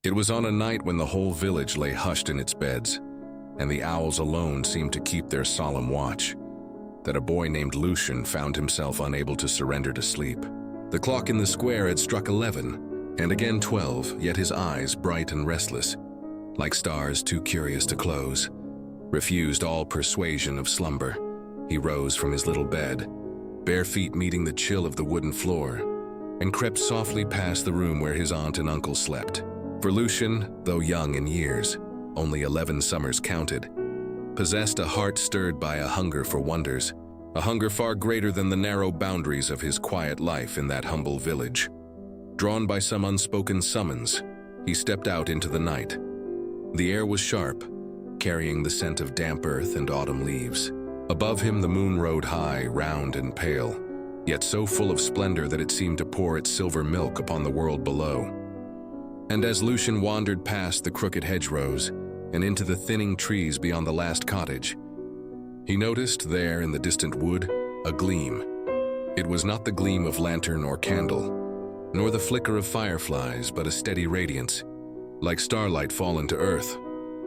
It was on a night when the whole village lay hushed in its beds, and the owls alone seemed to keep their solemn watch, that a boy named Lucian found himself unable to surrender to sleep. The clock in the square had struck 11, and again 12, yet his eyes, bright and restless, like stars too curious to close, refused all persuasion of slumber. He rose from his little bed, bare feet meeting the chill of the wooden floor, and crept softly past the room where his aunt and uncle slept. For Lucian, though young in years, only 11 summers counted, possessed a heart stirred by a hunger for wonders, a hunger far greater than the narrow boundaries of his quiet life in that humble village. Drawn by some unspoken summons, he stepped out into the night. The air was sharp, carrying the scent of damp earth and autumn leaves. Above him the moon rode high, round and pale, yet so full of splendor that it seemed to pour its silver milk upon the world below. And as Lucian wandered past the crooked hedgerows and into the thinning trees beyond the last cottage, he noticed there in the distant wood a gleam. It was not the gleam of lantern or candle, nor the flicker of fireflies, but a steady radiance, like starlight fallen to earth.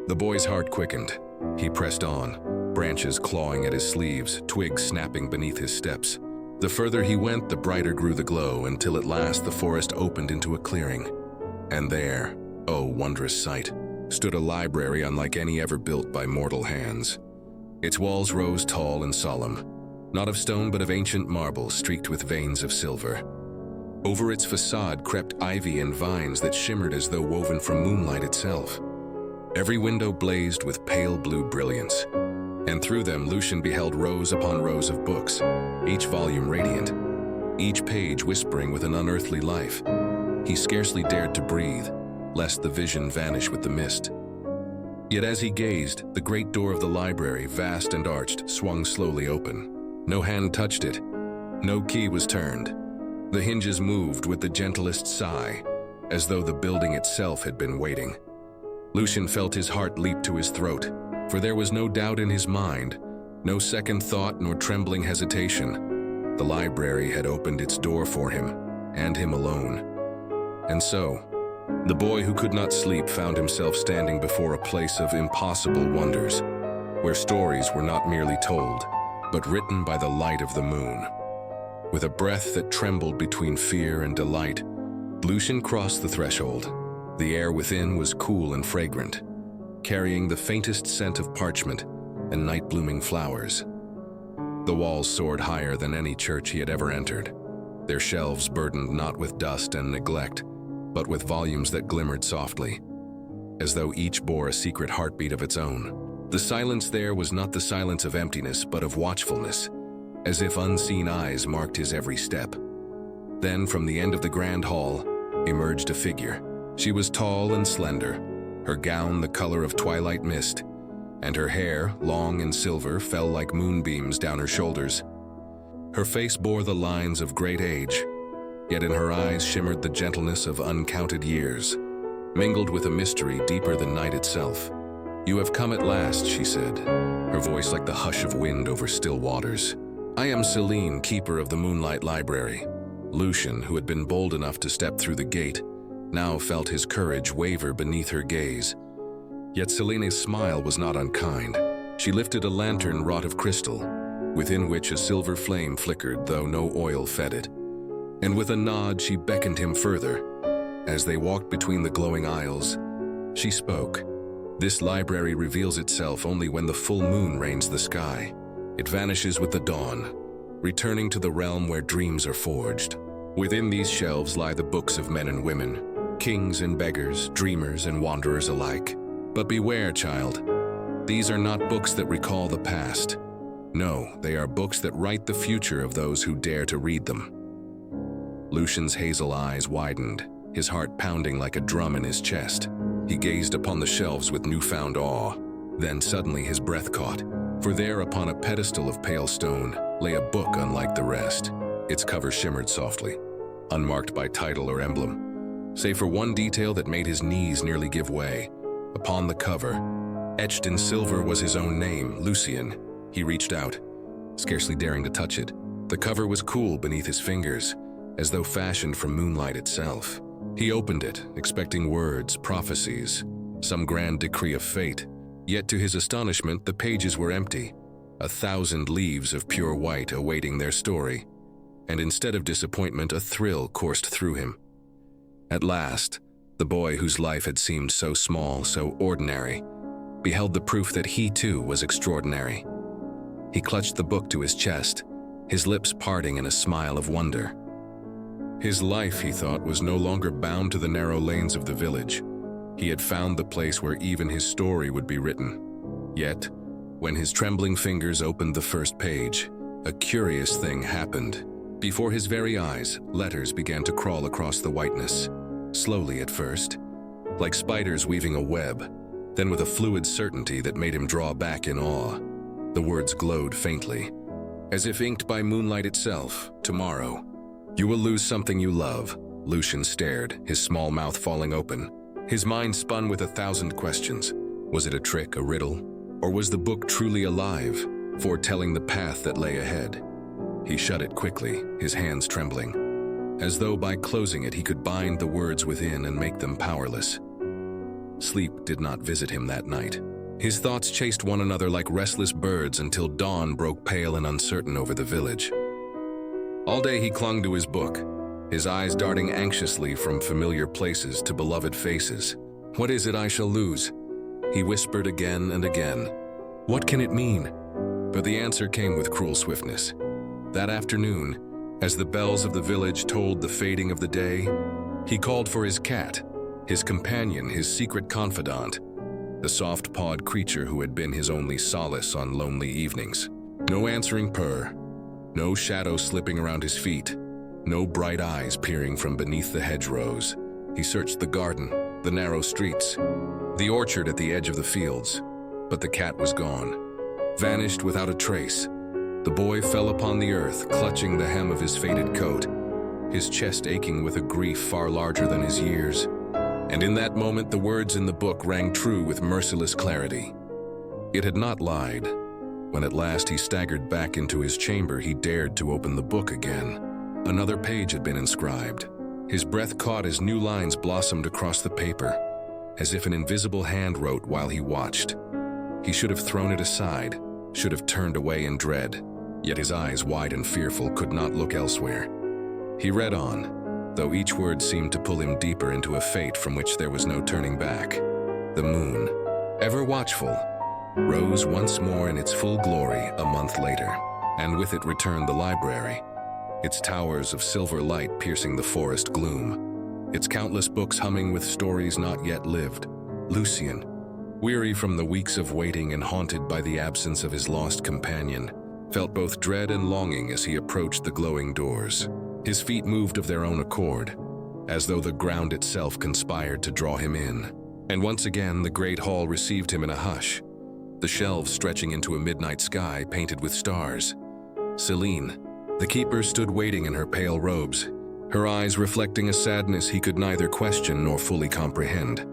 The boy's heart quickened. He pressed on, branches clawing at his sleeves, twigs snapping beneath his steps. The further he went, the brighter grew the glow, until at last the forest opened into a clearing. And there, oh wondrous sight, stood a library unlike any ever built by mortal hands. Its walls rose tall and solemn, not of stone but of ancient marble streaked with veins of silver. Over its facade crept ivy and vines that shimmered as though woven from moonlight itself. Every window blazed with pale blue brilliance, and through them Lucian beheld rows upon rows of books, each volume radiant, each page whispering with an unearthly life. He scarcely dared to breathe, lest the vision vanish with the mist. Yet as he gazed, the great door of the library, vast and arched, swung slowly open. No hand touched it, no key was turned. The hinges moved with the gentlest sigh, as though the building itself had been waiting. Lucian felt his heart leap to his throat, for there was no doubt in his mind, no second thought nor trembling hesitation. The library had opened its door for him, and him alone. And so, the boy who could not sleep found himself standing before a place of impossible wonders, where stories were not merely told, but written by the light of the moon. With a breath that trembled between fear and delight, Lucian crossed the threshold. The air within was cool and fragrant, carrying the faintest scent of parchment and night-blooming flowers. The walls soared higher than any church he had ever entered, their shelves burdened not with dust and neglect, but with volumes that glimmered softly, as though each bore a secret heartbeat of its own. The silence there was not the silence of emptiness, but of watchfulness, as if unseen eyes marked his every step. Then, from the end of the grand hall, emerged a figure. She was tall and slender, her gown the color of twilight mist, and her hair, long and silver, fell like moonbeams down her shoulders. Her face bore the lines of great age, yet in her eyes shimmered the gentleness of uncounted years, mingled with a mystery deeper than night itself. "You have come at last," she said, her voice like the hush of wind over still waters. "I am Celine, keeper of the Moonlight Library." Lucian, who had been bold enough to step through the gate, now felt his courage waver beneath her gaze. Yet Celine's smile was not unkind. She lifted a lantern wrought of crystal, within which a silver flame flickered, though no oil fed it. And with a nod she beckoned him further. As they walked between the glowing aisles, she spoke. "This library reveals itself only when the full moon rains the sky. It vanishes with the dawn, returning to the realm where dreams are forged. Within these shelves lie the books of men and women, kings and beggars, dreamers and wanderers alike. But beware, child. These are not books that recall the past. No, they are books that write the future of those who dare to read them." Lucian's hazel eyes widened, his heart pounding like a drum in his chest. He gazed upon the shelves with newfound awe. Then suddenly his breath caught, for there upon a pedestal of pale stone lay a book unlike the rest. Its cover shimmered softly, unmarked by title or emblem, save for one detail that made his knees nearly give way. Upon the cover, etched in silver, was his own name, Lucian. He reached out, scarcely daring to touch it. The cover was cool beneath his fingers, as though fashioned from moonlight itself. He opened it, expecting words, prophecies, some grand decree of fate. Yet to his astonishment, the pages were empty, 1,000 leaves of pure white awaiting their story. And instead of disappointment, a thrill coursed through him. At last, the boy whose life had seemed so small, so ordinary, beheld the proof that he too was extraordinary. He clutched the book to his chest, his lips parting in a smile of wonder. His life, he thought, was no longer bound to the narrow lanes of the village. He had found the place where even his story would be written. Yet, when his trembling fingers opened the first page, a curious thing happened. Before his very eyes, letters began to crawl across the whiteness, slowly at first, like spiders weaving a web, then with a fluid certainty that made him draw back in awe. The words glowed faintly, as if inked by moonlight itself. Tomorrow, you will lose something you love. Lucian stared, his small mouth falling open. His mind spun with 1,000 questions. Was it a trick, a riddle? Or was the book truly alive, foretelling the path that lay ahead? He shut it quickly, his hands trembling, as though by closing it he could bind the words within and make them powerless. Sleep did not visit him that night. His thoughts chased one another like restless birds until dawn broke pale and uncertain over the village. All day he clung to his book, his eyes darting anxiously from familiar places to beloved faces. "What is it I shall lose?" he whispered again and again. "What can it mean?" But the answer came with cruel swiftness. That afternoon, as the bells of the village tolled the fading of the day, he called for his cat, his companion, his secret confidant, the soft-pawed creature who had been his only solace on lonely evenings. No answering purr, no shadow slipping around his feet, no bright eyes peering from beneath the hedgerows. He searched the garden, the narrow streets, the orchard at the edge of the fields, but the cat was gone, vanished without a trace. The boy fell upon the earth, clutching the hem of his faded coat, his chest aching with a grief far larger than his years. And in that moment, the words in the book rang true with merciless clarity. It had not lied. When at last he staggered back into his chamber, he dared to open the book again. Another page had been inscribed. His breath caught as new lines blossomed across the paper, as if an invisible hand wrote while he watched. He should have thrown it aside, should have turned away in dread. Yet his eyes, wide and fearful, could not look elsewhere. He read on, though each word seemed to pull him deeper into a fate from which there was no turning back. The moon, ever watchful, rose once more in its full glory a month later, and with it returned the library, its towers of silver light piercing the forest gloom, its countless books humming with stories not yet lived. Lucian, weary from the weeks of waiting and haunted by the absence of his lost companion, felt both dread and longing as he approached the glowing doors. His feet moved of their own accord, as though the ground itself conspired to draw him in. And once again, the great hall received him in a hush, the shelves stretching into a midnight sky painted with stars. Celine, the keeper, stood waiting in her pale robes, her eyes reflecting a sadness he could neither question nor fully comprehend.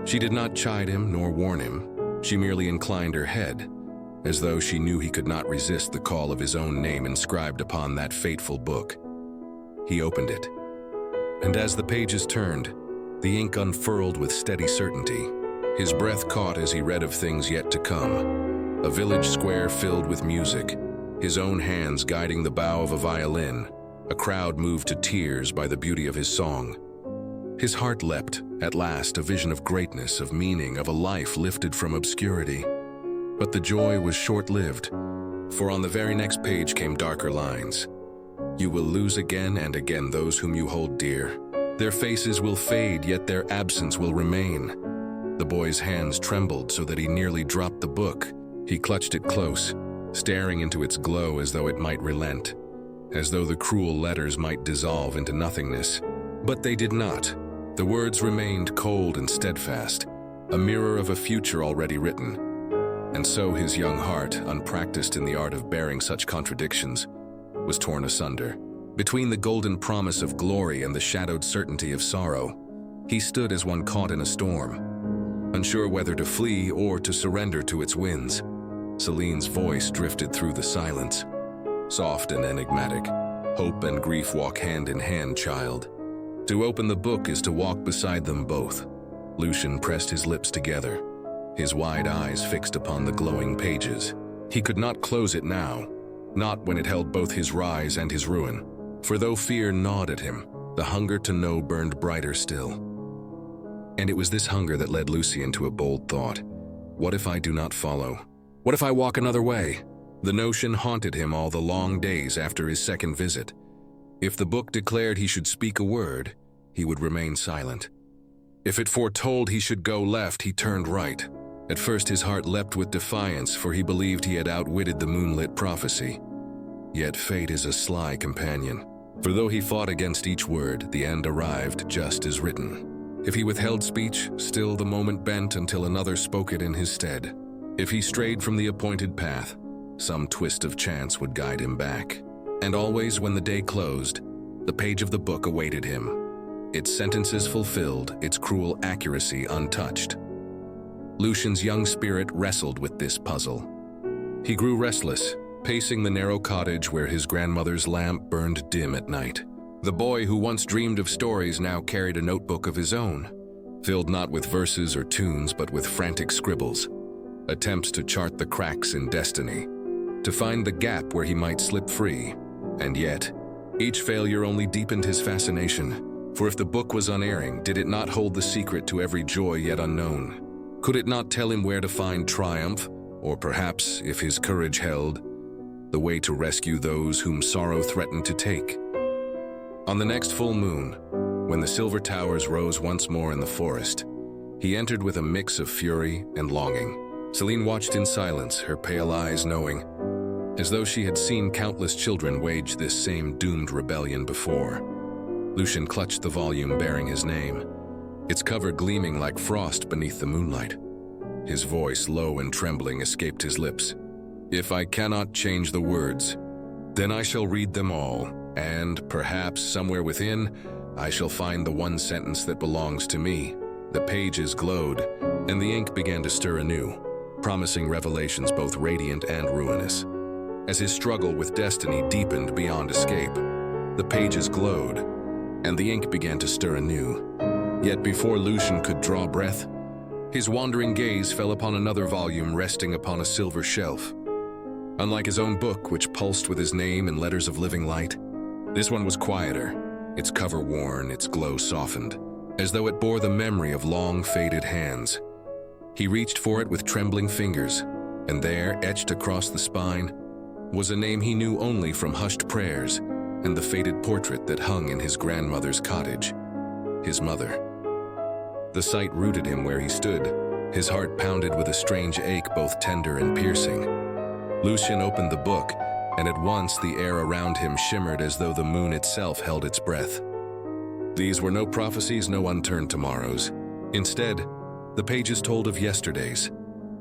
She did not chide him nor warn him. She merely inclined her head, as though she knew he could not resist the call of his own name inscribed upon that fateful book. He opened it, and as the pages turned, the ink unfurled with steady certainty. His breath caught as he read of things yet to come. A village square filled with music, his own hands guiding the bow of a violin, a crowd moved to tears by the beauty of his song. His heart leapt, at last, a vision of greatness, of meaning, of a life lifted from obscurity. But the joy was short-lived, for on the very next page came darker lines. "You will lose again and again those whom you hold dear. Their faces will fade, yet their absence will remain." The boy's hands trembled so that he nearly dropped the book. He clutched it close, staring into its glow as though it might relent, as though the cruel letters might dissolve into nothingness. But they did not. The words remained cold and steadfast, a mirror of a future already written. And so his young heart, unpracticed in the art of bearing such contradictions, was torn asunder. Between the golden promise of glory and the shadowed certainty of sorrow, he stood as one caught in a storm, unsure whether to flee or to surrender to its winds. Celine's voice drifted through the silence, soft and enigmatic. "Hope and grief walk hand in hand, child. To open the book is to walk beside them both. Lucian pressed his lips together, his wide eyes fixed upon the glowing pages. He could not close it now, not when it held both his rise and his ruin. For though fear gnawed at him, the hunger to know burned brighter still. And it was this hunger that led Lucian to a bold thought. What if I do not follow? What if I walk another way? The notion haunted him all the long days after his second visit. If the book declared he should speak a word, he would remain silent. If it foretold he should go left, he turned right. At first his heart leapt with defiance, for he believed he had outwitted the moonlit prophecy. Yet fate is a sly companion, for though he fought against each word, the end arrived just as written. If he withheld speech, still the moment bent until another spoke it in his stead. If he strayed from the appointed path, some twist of chance would guide him back. And always when the day closed, the page of the book awaited him, its sentences fulfilled, its cruel accuracy untouched. Lucian's young spirit wrestled with this puzzle. He grew restless, pacing the narrow cottage where his grandmother's lamp burned dim at night. The boy who once dreamed of stories now carried a notebook of his own, filled not with verses or tunes but with frantic scribbles, attempts to chart the cracks in destiny, to find the gap where he might slip free. And yet, each failure only deepened his fascination, for if the book was unerring, did it not hold the secret to every joy yet unknown? Could it not tell him where to find triumph, or perhaps, if his courage held, the way to rescue those whom sorrow threatened to take? On the next full moon, when the silver towers rose once more in the forest, he entered with a mix of fury and longing. Celine watched in silence, her pale eyes knowing, as though she had seen countless children wage this same doomed rebellion before. Lucian clutched the volume bearing his name, its cover gleaming like frost beneath the moonlight. His voice, low and trembling, escaped his lips. If I cannot change the words, then I shall read them all, and perhaps somewhere within, I shall find the one sentence that belongs to me. The pages glowed, and the ink began to stir anew, promising revelations both radiant and ruinous. As his struggle with destiny deepened beyond escape, the pages glowed, and the ink began to stir anew. Yet before Lucian could draw breath, his wandering gaze fell upon another volume resting upon a silver shelf. Unlike his own book, which pulsed with his name in letters of living light, this one was quieter, its cover worn, its glow softened, as though it bore the memory of long faded hands. He reached for it with trembling fingers, and there, etched across the spine, was a name he knew only from hushed prayers and the faded portrait that hung in his grandmother's cottage. His mother. The sight rooted him where he stood. His heart pounded with a strange ache, both tender and piercing. Lucian opened the book, and at once the air around him shimmered as though the moon itself held its breath. These were no prophecies, no unturned tomorrows. Instead, the pages told of yesterdays,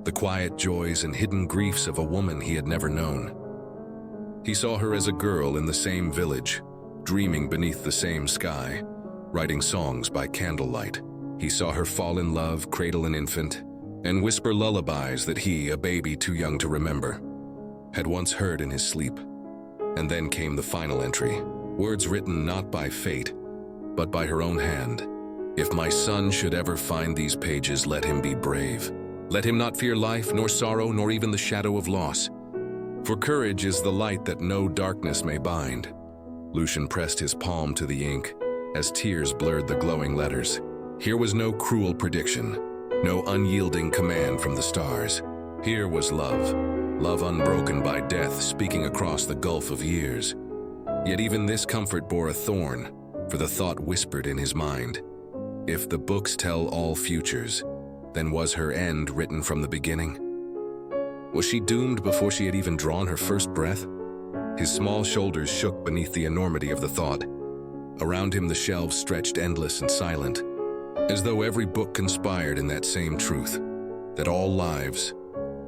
the quiet joys and hidden griefs of a woman he had never known. He saw her as a girl in the same village, dreaming beneath the same sky, writing songs by candlelight. He saw her fall in love, cradle an infant, and whisper lullabies that he, a baby too young to remember, had once heard in his sleep. And then came the final entry, words written not by fate, but by her own hand. If my son should ever find these pages, let him be brave. Let him not fear life, nor sorrow, nor even the shadow of loss. For courage is the light that no darkness may bind. Lucian pressed his palm to the ink as tears blurred the glowing letters. Here was no cruel prediction, no unyielding command from the stars. Here was love, love unbroken by death, speaking across the gulf of years. Yet even this comfort bore a thorn, for the thought whispered in his mind, if the books tell all futures, then was her end written from the beginning? Was she doomed before she had even drawn her first breath? His small shoulders shook beneath the enormity of the thought. Around him the shelves stretched endless and silent, as though every book conspired in that same truth, that all lives,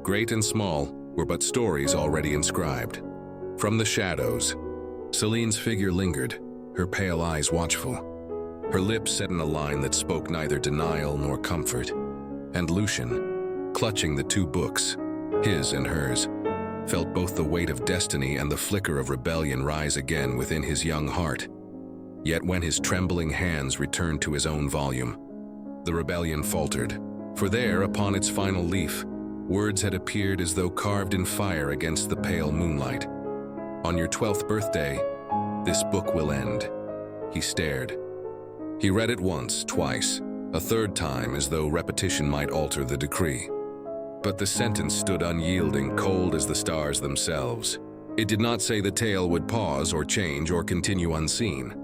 great and small, were but stories already inscribed. From the shadows, Celine's figure lingered, her pale eyes watchful. Her lips set in a line that spoke neither denial nor comfort. And Lucian, clutching the two books, his and hers, felt both the weight of destiny and the flicker of rebellion rise again within his young heart. Yet when his trembling hands returned to his own volume, the rebellion faltered. For there, upon its final leaf, words had appeared as though carved in fire against the pale moonlight. On your 12th birthday, this book will end. He stared. He read it once, twice, a third time as though repetition might alter the decree. But the sentence stood unyielding, cold as the stars themselves. It did not say the tale would pause or change or continue unseen.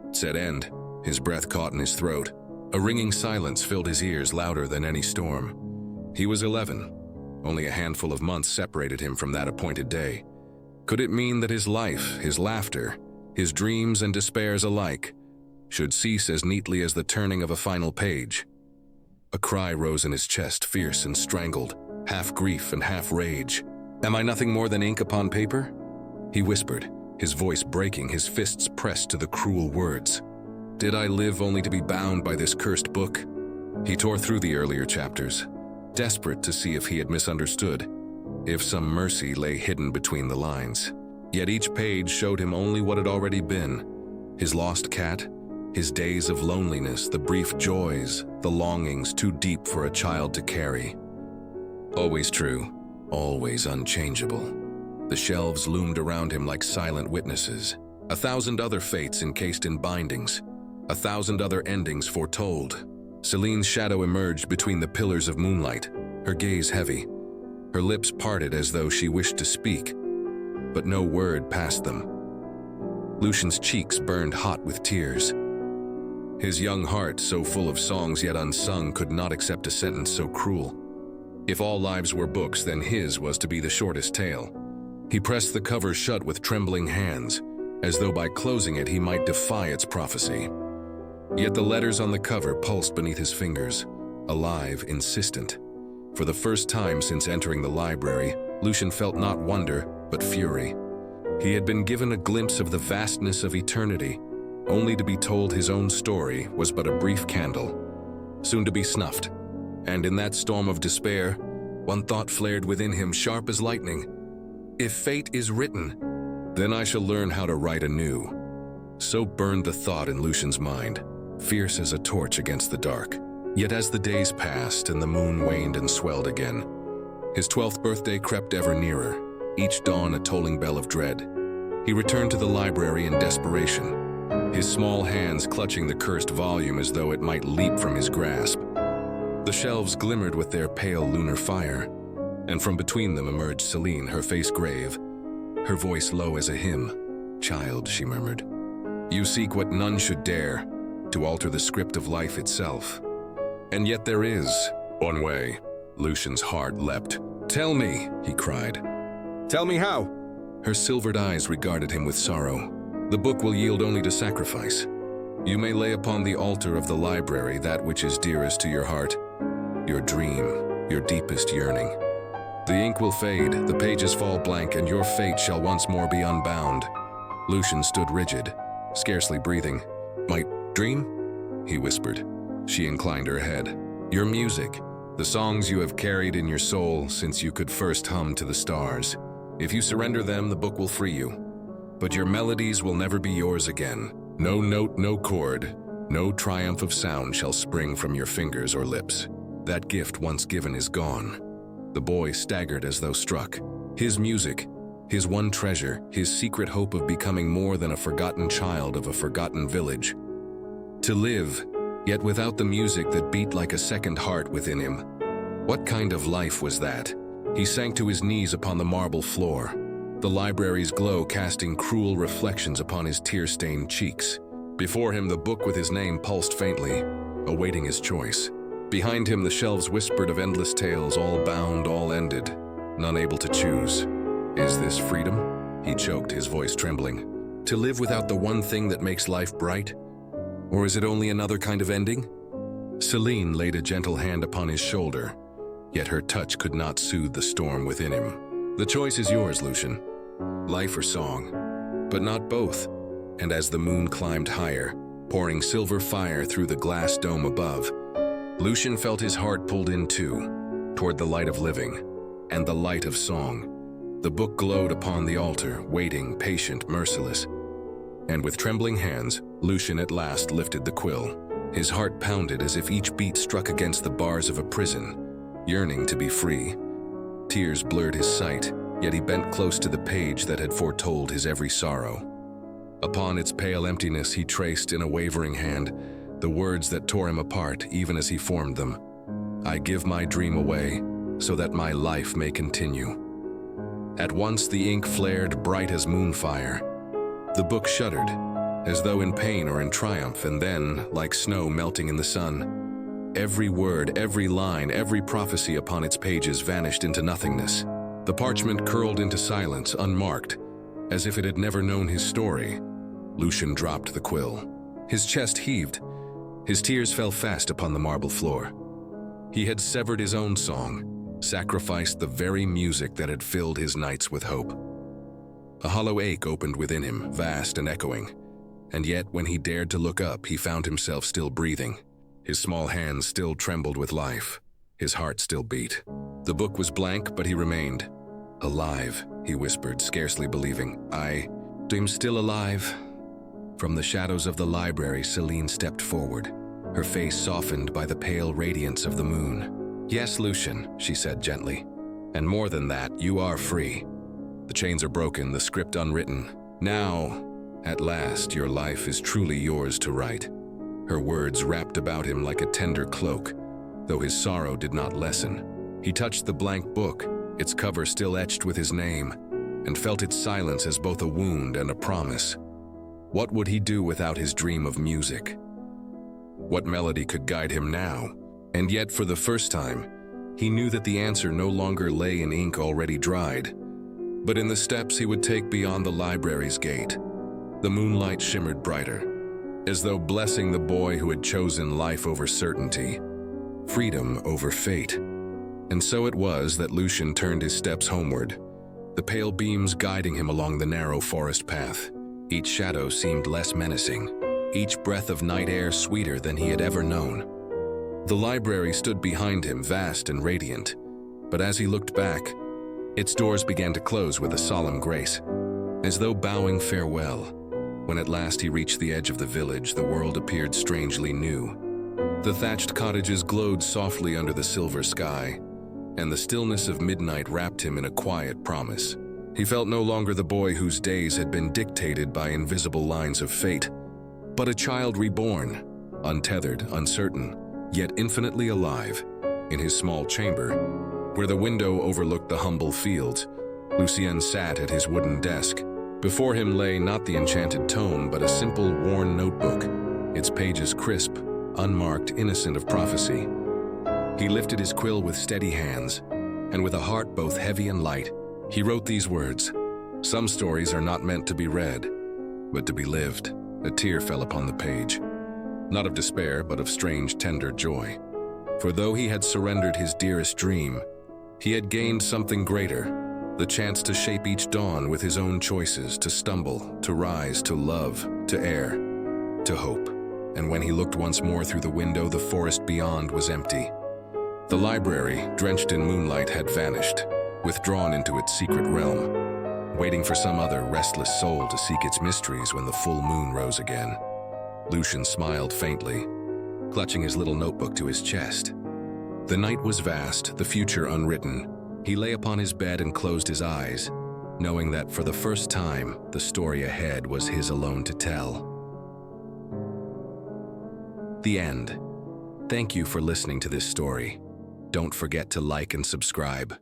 It said end. His breath caught in his throat. A ringing silence filled his ears louder than any storm. He was 11. Only a handful of months separated him from that appointed day. Could it mean that his life, his laughter, his dreams and despairs alike, should cease as neatly as the turning of a final page? A cry rose in his chest, fierce and strangled, half grief and half rage. "Am I nothing more than ink upon paper?" He whispered, his voice breaking, his fists pressed to the cruel words. Did I live only to be bound by this cursed book? He tore through the earlier chapters, desperate to see if he had misunderstood, if some mercy lay hidden between the lines. Yet each page showed him only what had already been: his lost cat, his days of loneliness, the brief joys, the longings too deep for a child to carry. Always true, always unchangeable. The shelves loomed around him like silent witnesses, 1,000 other fates encased in bindings, 1,000 other endings foretold. Celine's shadow emerged between the pillars of Moonlight, her gaze heavy, her lips parted as though she wished to speak, but no word passed them. Lucian's cheeks burned hot with tears. His young heart, so full of songs yet unsung, could not accept a sentence so cruel. If all lives were books, then his was to be the shortest tale. He pressed the cover shut with trembling hands, as though by closing it he might defy its prophecy. Yet the letters on the cover pulsed beneath his fingers, alive, insistent. For the first time since entering the library, Lucian felt not wonder, but fury. He had been given a glimpse of the vastness of eternity, only to be told his own story was but a brief candle, soon to be snuffed. And in that storm of despair, one thought flared within him, sharp as lightning. If fate is written, then I shall learn how to write anew. So burned the thought in Lucian's mind, fierce as a torch against the dark. Yet as the days passed and the moon waned and swelled again, his 12th birthday crept ever nearer, each dawn a tolling bell of dread. He returned to the library in desperation, his small hands clutching the cursed volume as though it might leap from his grasp. The shelves glimmered with their pale lunar fire, and from between them emerged Celine, her face grave, her voice low as a hymn. "Child," she murmured, "you seek what none should dare, to alter the script of life itself. And yet there is one way." Lucian's heart leapt. "Tell me," he cried. "Tell me how." Her silvered eyes regarded him with sorrow. "The book will yield only to sacrifice. You may lay upon the altar of the library that which is dearest to your heart, your dream, your deepest yearning. The ink will fade, the pages fall blank, and your fate shall once more be unbound." Lucian stood rigid, scarcely breathing. "My dream?" he whispered. She inclined her head. "Your music, the songs you have carried in your soul since you could first hum to the stars. If you surrender them, the book will free you. But your melodies will never be yours again. No note, no chord, no triumph of sound shall spring from your fingers or lips. That gift once given is gone." The boy staggered as though struck. His music, his one treasure, his secret hope of becoming more than a forgotten child of a forgotten village. To live, yet without the music that beat like a second heart within him. What kind of life was that? He sank to his knees upon the marble floor, the library's glow casting cruel reflections upon his tear-stained cheeks. Before him, the book with his name pulsed faintly, awaiting his choice. Behind him, the shelves whispered of endless tales, all bound, all ended, none able to choose. Is this freedom? He choked, his voice trembling. To live without the one thing that makes life bright? Or is it only another kind of ending? Celine laid a gentle hand upon his shoulder, yet her touch could not soothe the storm within him. The choice is yours, Lucian. Life or song, but not both. And as the moon climbed higher, pouring silver fire through the glass dome above, Lucian felt his heart pulled in too, toward the light of living and the light of song. The book glowed upon the altar, waiting, patient, merciless. And with trembling hands, Lucian at last lifted the quill. His heart pounded as if each beat struck against the bars of a prison, yearning to be free. Tears blurred his sight, yet he bent close to the page that had foretold his every sorrow. Upon its pale emptiness he traced in a wavering hand the words that tore him apart even as he formed them. I give my dream away so that my life may continue. At once the ink flared bright as moonfire. The book shuddered, as though in pain or in triumph, and then, like snow melting in the sun, every word, every line, every prophecy upon its pages vanished into nothingness. The parchment curled into silence, unmarked, as if it had never known his story. Lucian dropped the quill. His chest heaved. His tears fell fast upon the marble floor. He had severed his own song, sacrificed the very music that had filled his nights with hope. A hollow ache opened within him, vast and echoing, and yet when he dared to look up, he found himself still breathing. His small hands still trembled with life. His heart still beat. The book was blank, but he remained. Alive, he whispered, scarcely believing. I'm still alive. From the shadows of the library, Celine stepped forward, her face softened by the pale radiance of the moon. Yes, Lucian, she said gently. And more than that, you are free. The chains are broken, the script unwritten. Now, at last, your life is truly yours to write. Her words wrapped about him like a tender cloak, though his sorrow did not lessen. He touched the blank book, its cover still etched with his name, and felt its silence as both a wound and a promise. What would he do without his dream of music? What melody could guide him now? And yet, for the first time, he knew that the answer no longer lay in ink already dried, but in the steps he would take beyond the library's gate. The moonlight shimmered brighter, as though blessing the boy who had chosen life over certainty, freedom over fate. And so it was that Lucian turned his steps homeward, the pale beams guiding him along the narrow forest path. Each shadow seemed less menacing, each breath of night air sweeter than he had ever known. The library stood behind him, vast and radiant, but as he looked back, its doors began to close with a solemn grace, as though bowing farewell. When at last he reached the edge of the village, the world appeared strangely new. The thatched cottages glowed softly under the silver sky, and the stillness of midnight wrapped him in a quiet promise. He felt no longer the boy whose days had been dictated by invisible lines of fate, but a child reborn, untethered, uncertain, yet infinitely alive. In his small chamber, where the window overlooked the humble fields, Lucian sat at his wooden desk. Before him lay not the enchanted tome, but a simple, worn notebook, its pages crisp, unmarked, innocent of prophecy. He lifted his quill with steady hands, and with a heart both heavy and light, he wrote these words. Some stories are not meant to be read, but to be lived. A tear fell upon the page, not of despair, but of strange, tender joy. For though he had surrendered his dearest dream, he had gained something greater, the chance to shape each dawn with his own choices, to stumble, to rise, to love, to err, to hope. And when he looked once more through the window, the forest beyond was empty. The library, drenched in moonlight, had vanished, withdrawn into its secret realm, waiting for some other restless soul to seek its mysteries when the full moon rose again. Lucian smiled faintly, clutching his little notebook to his chest. The night was vast, the future unwritten. He lay upon his bed and closed his eyes, knowing that for the first time, the story ahead was his alone to tell. The end. Thank you for listening to this story. Don't forget to like and subscribe.